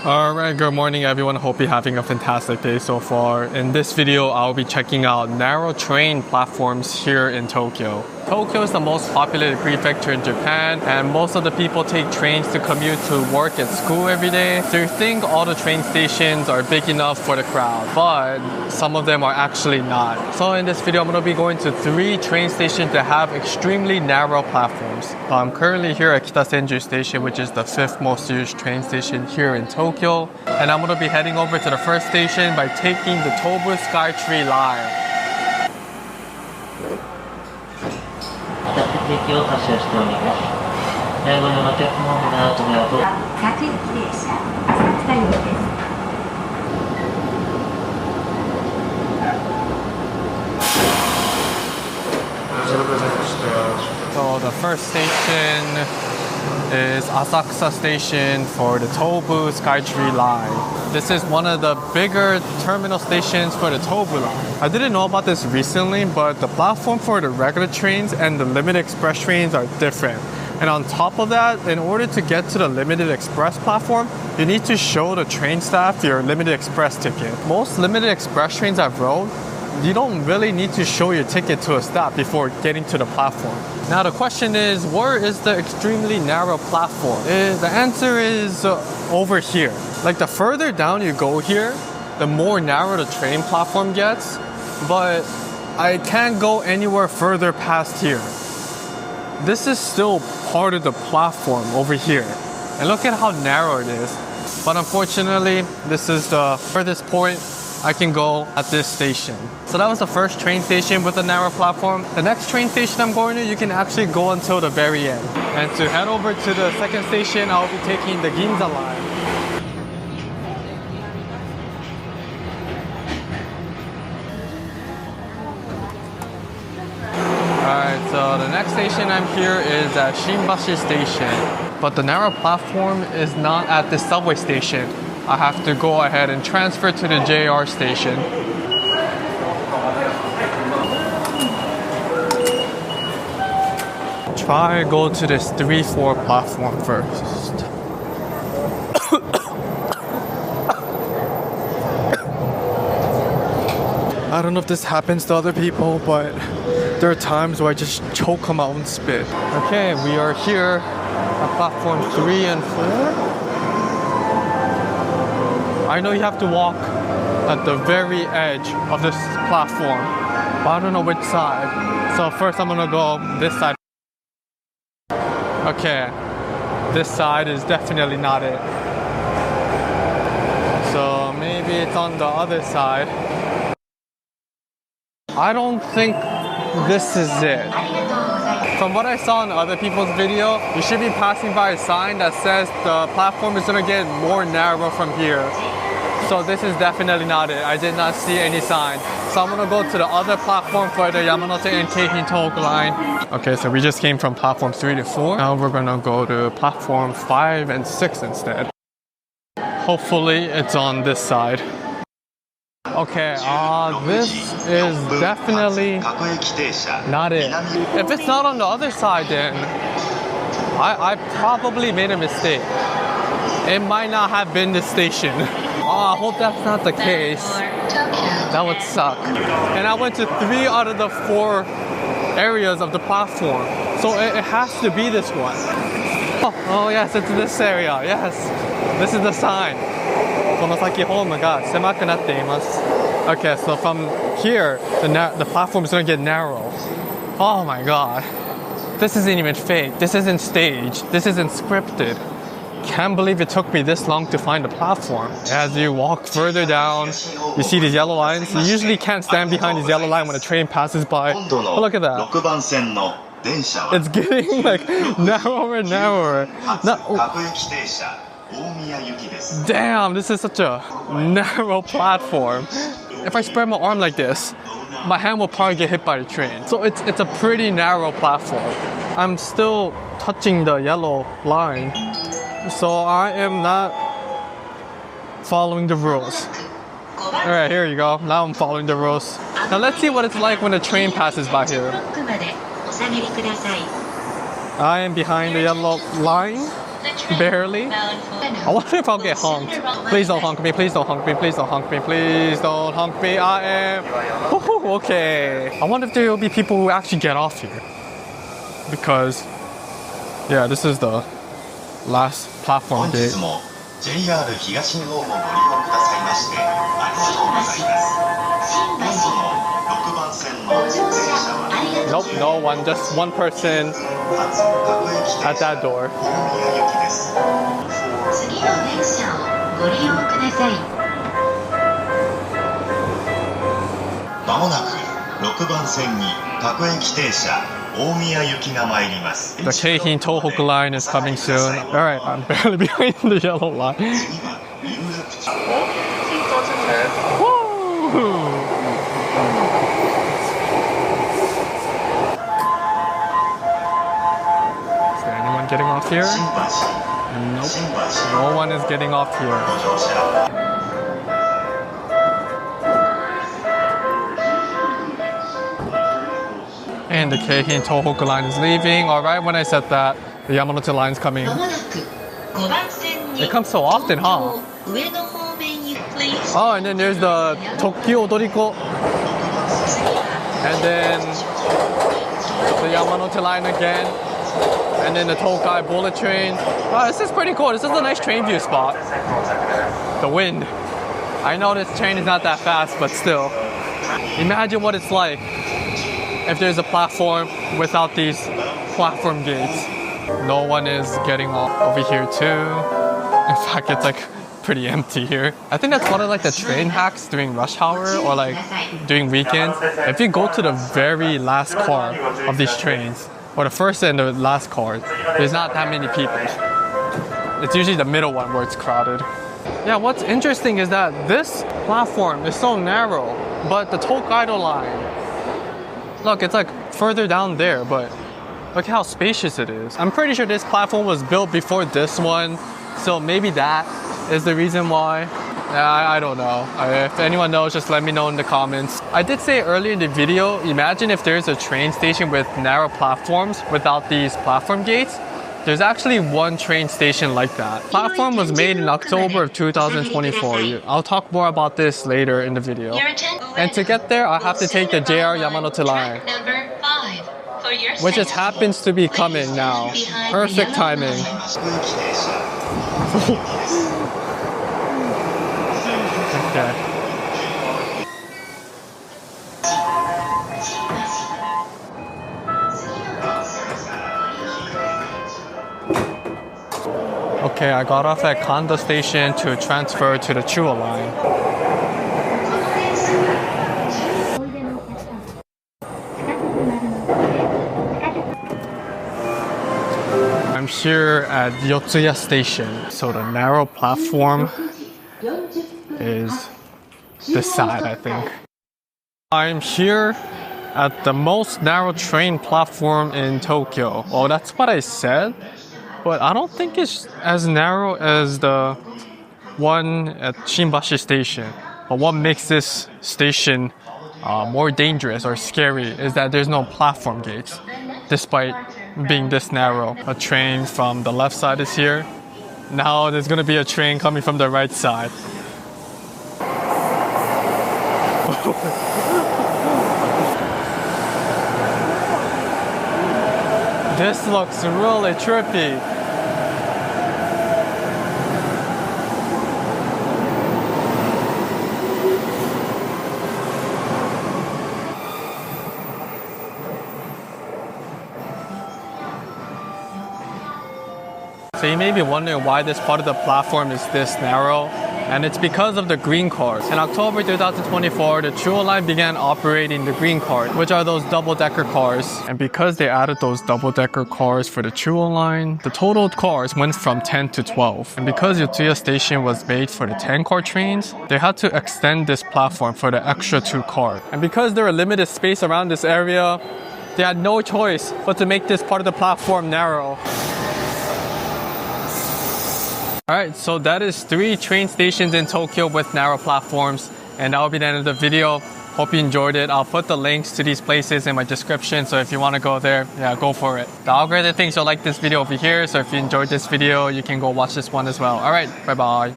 Alright, good morning everyone. Hope you're having a fantastic day so far. In this video, I'll be checking out narrow train platforms here in Tokyo. Tokyo is the most populated prefecture in Japan, and most of the people take trains to commute to work and school every day. So you think all the train stations are big enough for the crowd, but some of them are actually not. So in this video, I'm going to be going to 3 train stations that have extremely narrow platforms. I'm currently here at Yotsuya Station, which is the 5th most used train station here in Tokyo. And I'm going to be heading over to the first station by taking the Tobu Skytree line. 駅を発車しております。ご利用のお客様がご迷惑を。各駅停車、浅草行きです。So the first station is Asakusa Station for the Tobu Skytree line. This is one of the bigger terminal stations for the Tobu line. I didn't know about this recently, but the platform for the regular trains and the limited express trains are different. And on top of that, in order to get to the limited express platform, you need to show the train staff your limited express ticket. Most limited express trains I've rode, you don't really need to show your ticket to a stop before getting to the platform. Now the question is, where is the extremely narrow platform? The answer is over here. Like the further down you go here, the more narrow the train platform gets, but I can't go anywhere further past here. This is still part of the platform over here. And look at how narrow it is. But unfortunately, this is the furthest point I can go at this station. So that was the first train station with a narrow platform. The next train station I'm going to, you can actually go until the very end. And to head over to the second station, I'll be taking the Ginza line. Alright, so the next station I'm here is at Shinbashi Station. But the narrow platform is not at the subway station. I have to go ahead and transfer to the JR station. Try go to this 3-4 platform first. I don't know if this happens to other people, but there are times where I just choke on my own spit. Okay, we are here at platform 3 and 4. I know you have to walk at the very edge of this platform, but I don't know which side. So first I'm gonna go this side. Okay, this side is definitely not it. So maybe it's on the other side. I don't think this is it. From what I saw in other people's video, you should be passing by a sign that says the platform is gonna get more narrow from here. So this is definitely not it. I did not see any sign. So I'm gonna go to the other platform for the Yamanote and Keihin line. Okay, so we just came from platform 3 to 4. Now we're gonna go to platform 5 and 6 instead. Hopefully it's on this side. Okay, this is definitely not it. If it's not on the other side, then I probably made a mistake. It might not have been this station. Oh, I hope that's not the case. That would suck. And I went to 3 out of the 4 areas of the platform. So it has to be this one. Oh yes, it's this area. Yes, this is the sign. この先ホームが狭くなっています. Okay, so from here, the platform is going to get narrow. Oh my god. This isn't even fake. This isn't staged. This isn't scripted. Can't believe it took me this long to find the platform. As you walk further down, you see these yellow lines. You usually can't stand behind these yellow lines when a train passes by. But look at that. It's getting like narrower and narrower. Damn, this is such a narrow platform. If I spread my arm like this, my hand will probably get hit by the train. So it's a pretty narrow platform. I'm still touching the yellow line. So I am not following the rules. Alright, here you go. Now I'm following the rules. Now let's see what it's like when a train passes by here. I am behind the yellow line. Barely. I wonder if I'll get honked. Please don't honk me, please don't honk me, please don't honk me, please don't honk me. I am. Woohoo, okay. I wonder if there will be people who actually get off here. Because, yeah, this is the last platform gate. JR 東日本をご利用くださいましてありがとうございます。本日も6番線の電車は Nope, no one, just one person at that door. 次の電車をご利用ください。まもなく6番線に各駅停車大宮行きが参ります。 The Keihin Tohoku line is coming soon. Alright, I'm barely behind the yellow line. Woo! Is there anyone getting off here? Nope. No one is getting off here. And the Keihin Tohoku line is leaving. Alright, when I said that, the Yamanote line is coming. It comes so often, huh? Oh, and then there's the Tokyo Doriko. And then the Yamanote line again. And then the Tokai bullet train. Oh, this is pretty cool. This is a nice train view spot. The wind. I know this train is not that fast, but still. Imagine what it's like if there's a platform without these platform gates. No one is getting off over here too. In fact, it's like pretty empty here. I think that's one of like the train hacks during rush hour or like during weekends. If you go to the very last car of these trains, or the first and the last car, there's not that many people. It's usually the middle one where it's crowded. Yeah, what's interesting is that this platform is so narrow, but the Tokaido line, look, it's like further down there, but look how spacious it is. I'm pretty sure this platform was built before this one, so maybe that is the reason why. I don't know. If anyone knows, just let me know in the comments. I did say earlier in the video, imagine if there's a train station with narrow platforms without these platform gates. There's actually one train station like that. Platform was made in October of 2024. I'll talk more about this later in the video. And to get there, I have to take the JR Yamanote Line, which just happens to be coming now. Perfect timing. Okay. Okay, I got off at Kondo Station to transfer to the Chuo line. I'm here at Yotsuya Station. So the narrow platform is this side, I think. I'm here at the most narrow train platform in Tokyo. Well, that's what I said, but I don't think it's as narrow as the one at Shinbashi Station. But what makes this station more dangerous or scary is that there's no platform gates, despite being this narrow. A train from the left side is here. Now there's gonna be a train coming from the right side. This looks really trippy. So you may be wondering why this part of the platform is this narrow, and it's because of the green cars. In October 2024, the Chuo line began operating the green cars, which are those double-decker cars. And because they added those double-decker cars for the Chuo line, the total cars went from 10 to 12. And because Yotsuya Station was made for the 10-car trains, they had to extend this platform for the extra 2 cars. And because there were limited space around this area, they had no choice but to make this part of the platform narrow. Alright, so that is 3 train stations in Tokyo with narrow platforms, and that will be the end of the video. Hope you enjoyed it. I'll put the links to these places in my description, so if you want to go there, yeah, go for it. The algorithm thinks you'll like this video over here, so if you enjoyed this video, you can go watch this one as well. Alright, bye bye.